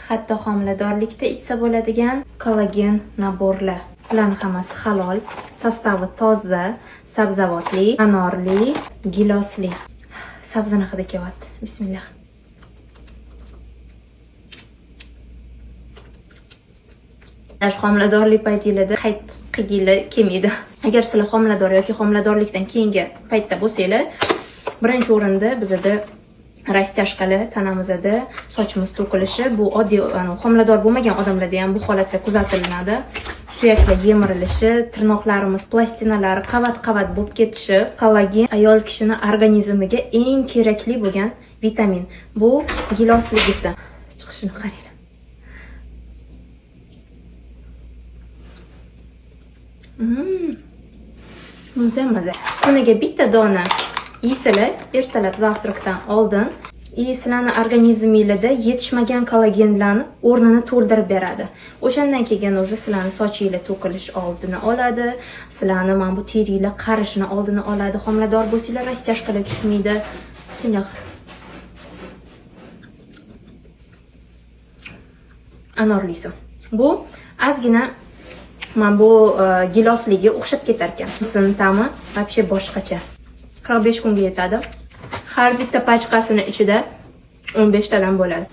hatto homiladorlikda ichsa bo'ladigan kollagen naborlar. Bularning hammasi halol, sostavi toza, sabzavotli, anorli, gilosli. Sabzini hidi kelyapti. Bismillah. Homiladorlik paytingizda qayt qilgili kelmaydi. Agar sizlar homilador yoki homiladorlikdan keyingi paytda bo'lsanglar, birinchi o'rinda bizda rastashqali tanamizda sochimiz to'kilishi, bu oddiy homilador bo'lmagan odamlarda ham bu holatlar kuzatiladi. Suyaklar yemirilishi, tirnoqlarimiz plastinalari qavat-qavat bo'lib ketishi. Kollagen ayol kishining organizmiga eng kerakli bo'lgan vitamin. Bu gilosligisi. Chiqishini qarang. Maza. Kuniga bitta dona yeysizlar, ertalab zavtrakdan oldin, sizlarning organizmingizda yetishmagan kollagenlarni o'rnini to'ldirib beradi. O'shandan keyin o'sha sizlarning sochingizda to'kilish oldini oladi, sizlarning mana bu teringizlar qarishini oldini oladi. Homilador bo'lsanglar rastashqalar tushmaydi. Shunday. Anorlisi. Bu ozgina mana bu gilosligi o'xshab ketar ekan. Uning ta'mi вообще boshqacha. 45 kunga yetadi. Har bitta pachkasini ichida 15 tadan bo'ladi.